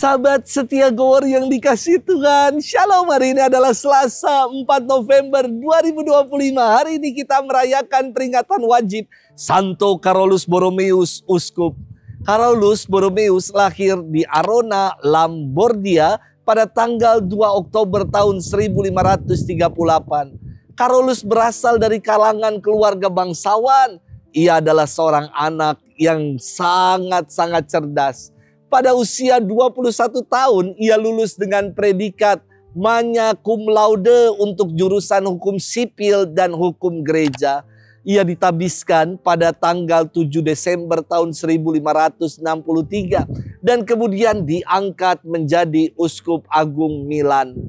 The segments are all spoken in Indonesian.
Sahabat setia Gower yang dikasih Tuhan, Shalom. Hari ini adalah Selasa 4 November 2025. Hari ini kita merayakan peringatan wajib Santo Carolus Borromeus, Uskup. Carolus Borromeus lahir di Arona, Lombardia pada tanggal 2 Oktober tahun 1538. Carolus berasal dari kalangan keluarga bangsawan. Ia adalah seorang anak yang sangat-sangat cerdas. Pada usia 21 tahun, ia lulus dengan predikat magna cum laude untuk jurusan hukum sipil dan hukum gereja. Ia ditabiskan pada tanggal 7 Desember tahun 1563 dan kemudian diangkat menjadi Uskup Agung Milan.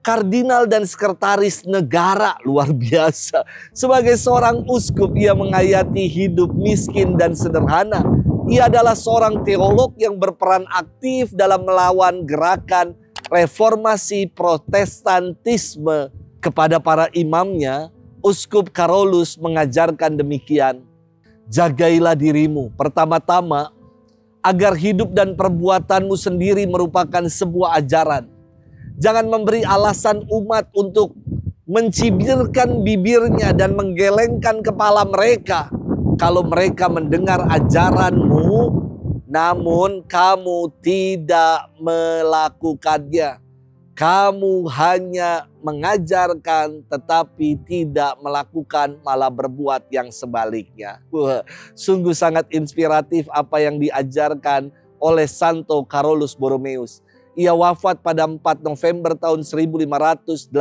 Kardinal dan sekretaris negara, luar biasa. Sebagai seorang uskup, ia menghayati hidup miskin dan sederhana. Ia adalah seorang teolog yang berperan aktif dalam melawan gerakan reformasi protestantisme. Kepada para imamnya, Uskup Carolus mengajarkan demikian. Jagailah dirimu pertama-tama agar hidup dan perbuatanmu sendiri merupakan sebuah ajaran. Jangan memberi alasan umat untuk mencibirkan bibirnya dan menggelengkan kepala mereka kalau mereka mendengar ajaranmu, namun kamu tidak melakukannya. Kamu hanya mengajarkan tetapi tidak melakukan, malah berbuat yang sebaliknya. Sungguh sangat inspiratif apa yang diajarkan oleh Santo Carolus Borromeus. Ia wafat pada 4 November tahun 1584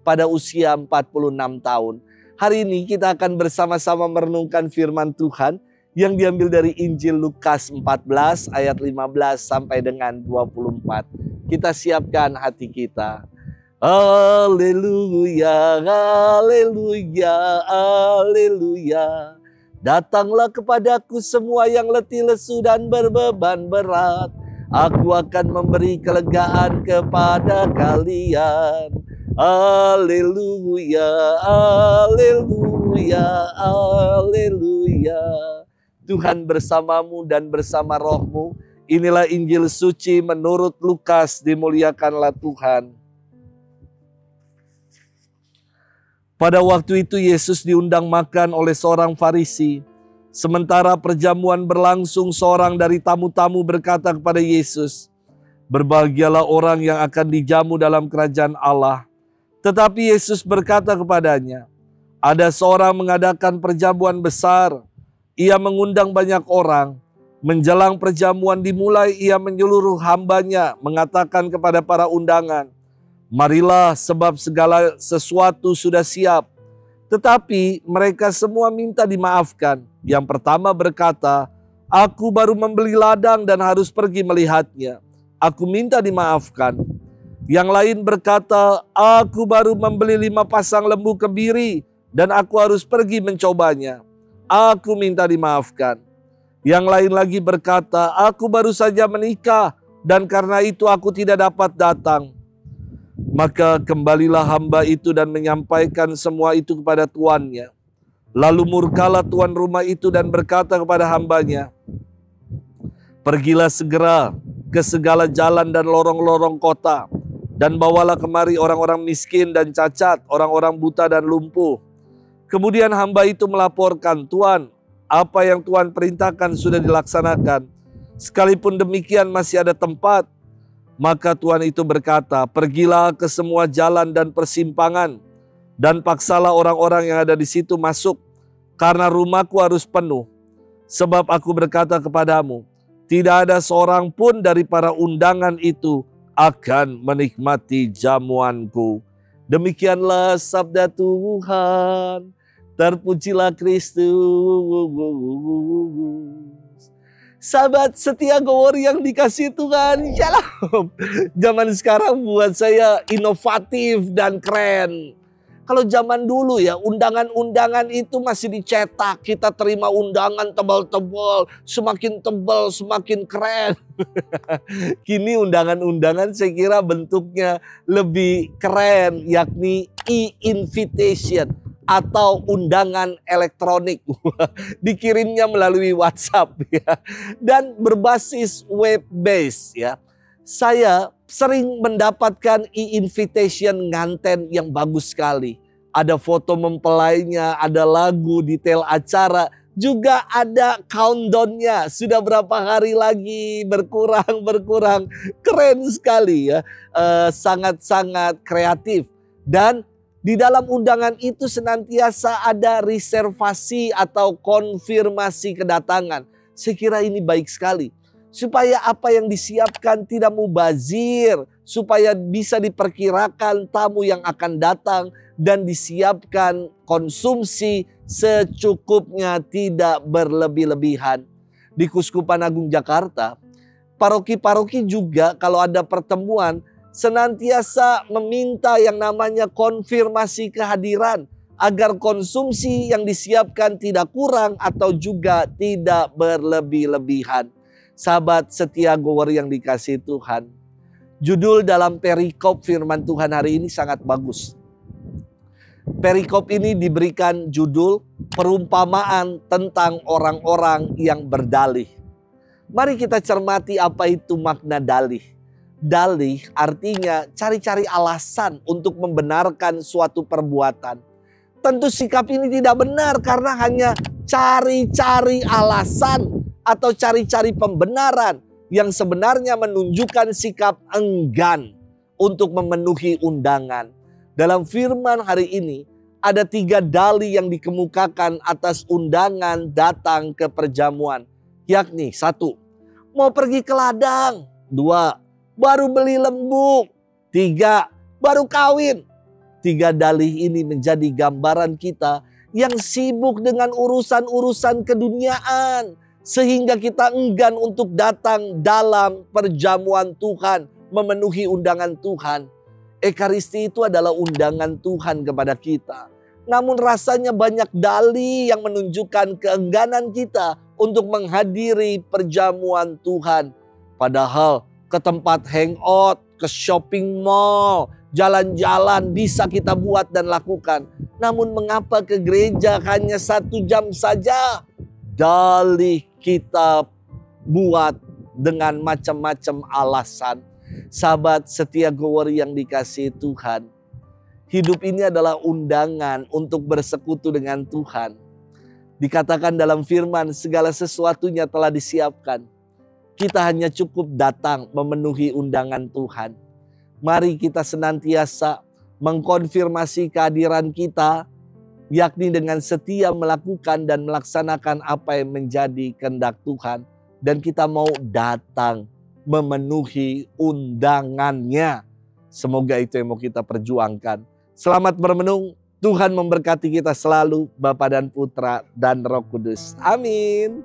pada usia 46 tahun. Hari ini kita akan bersama-sama merenungkan firman Tuhan yang diambil dari Injil Lukas 14 ayat 15 sampai dengan 24. Kita siapkan hati kita. Haleluya, haleluya, haleluya. Datanglah kepadaku semua yang letih lesu dan berbeban berat. Aku akan memberi kelegaan kepada kalian. Haleluya, haleluya, haleluya. Tuhan bersamamu dan bersama rohmu. Inilah Injil suci menurut Lukas, dimuliakanlah Tuhan. Pada waktu itu Yesus diundang makan oleh seorang Farisi. Sementara perjamuan berlangsung, seorang dari tamu-tamu berkata kepada Yesus, "Berbahagialah orang yang akan dijamu dalam kerajaan Allah." Tetapi Yesus berkata kepadanya, "Ada seorang mengadakan perjamuan besar. Ia mengundang banyak orang. Menjelang perjamuan dimulai, ia menyeluruh hambanya mengatakan kepada para undangan, 'Marilah, sebab segala sesuatu sudah siap.' Tetapi mereka semua minta dimaafkan. Yang pertama berkata, 'Aku baru membeli ladang dan harus pergi melihatnya. Aku minta dimaafkan.' Yang lain berkata, 'Aku baru membeli 5 pasang lembu kebiri dan aku harus pergi mencobanya. Aku minta dimaafkan.' Yang lain lagi berkata, 'Aku baru saja menikah dan karena itu aku tidak dapat datang.' Maka kembalilah hamba itu dan menyampaikan semua itu kepada tuannya. Lalu murkalah tuan rumah itu dan berkata kepada hambanya, 'Pergilah segera ke segala jalan dan lorong-lorong kota, dan bawalah kemari orang-orang miskin dan cacat, orang-orang buta dan lumpuh.' Kemudian hamba itu melaporkan, 'Tuan, apa yang Tuan perintahkan sudah dilaksanakan. Sekalipun demikian masih ada tempat.' Maka Tuan itu berkata, 'Pergilah ke semua jalan dan persimpangan, dan paksalah orang-orang yang ada di situ masuk, karena rumahku harus penuh. Sebab aku berkata kepadamu, tidak ada seorang pun dari para undangan itu akan menikmati jamuanku.'" Demikianlah sabda Tuhan. Terpujilah Kristus. Sahabat setia Gower yang dikasih Tuhan, Shalom. Zaman sekarang buat saya inovatif dan keren. Kalau zaman dulu ya, undangan-undangan itu masih dicetak. Kita terima undangan tebal-tebal, semakin tebal semakin keren. Kini undangan-undangan saya kira bentuknya lebih keren, yakni e-invitation. atau undangan elektronik. Dikirimnya melalui WhatsApp ya. Dan berbasis web base ya. Saya sering mendapatkan e-invitation nganten yang bagus sekali. Ada foto mempelainya, ada lagu, detail acara, juga ada countdown-nya. Sudah berapa hari lagi, berkurang. Keren sekali ya. Sangat-sangat kreatif. Dan di dalam undangan itu senantiasa ada reservasi atau konfirmasi kedatangan. Saya kira ini baik sekali. Supaya apa yang disiapkan tidak mubazir. Supaya bisa diperkirakan tamu yang akan datang. Dan disiapkan konsumsi secukupnya, tidak berlebih-lebihan. Di Kuskupan Agung Jakarta, paroki-paroki juga kalau ada pertemuan senantiasa meminta yang namanya konfirmasi kehadiran agar konsumsi yang disiapkan tidak kurang atau juga tidak berlebih-lebihan. Sahabat setia gower yang dikasihi Tuhan, judul dalam perikop firman Tuhan hari ini sangat bagus. Perikop ini diberikan judul perumpamaan tentang orang-orang yang berdalih. Mari kita cermati apa itu makna dalih. Dalih artinya cari-cari alasan untuk membenarkan suatu perbuatan. Tentu sikap ini tidak benar karena hanya cari-cari alasan atau cari-cari pembenaran yang sebenarnya menunjukkan sikap enggan untuk memenuhi undangan. Dalam firman hari ini ada 3 dalih yang dikemukakan atas undangan datang ke perjamuan. Yakni 1, mau pergi ke ladang. 2, baru beli lembu. 3, baru kawin. 3 dalih ini menjadi gambaran kita yang sibuk dengan urusan-urusan keduniaan. Sehingga kita enggan untuk datang dalam perjamuan Tuhan, memenuhi undangan Tuhan. Ekaristi itu adalah undangan Tuhan kepada kita. Namun rasanya banyak dalih yang menunjukkan keengganan kita untuk menghadiri perjamuan Tuhan. Padahal ke tempat hangout, ke shopping mall, jalan-jalan bisa kita buat dan lakukan. Namun mengapa ke gereja hanya 1 jam saja? Dalih kita buat dengan macam-macam alasan. Sahabat setia gower yang dikasihi Tuhan, hidup ini adalah undangan untuk bersekutu dengan Tuhan. Dikatakan dalam firman segala sesuatunya telah disiapkan. Kita hanya cukup datang memenuhi undangan Tuhan. Mari kita senantiasa mengkonfirmasi kehadiran kita, yakni dengan setia melakukan dan melaksanakan apa yang menjadi kehendak Tuhan. Dan kita mau datang memenuhi undangannya. Semoga itu yang mau kita perjuangkan. Selamat bermenung. Tuhan memberkati kita selalu, Bapa dan Putra dan Roh Kudus. Amin.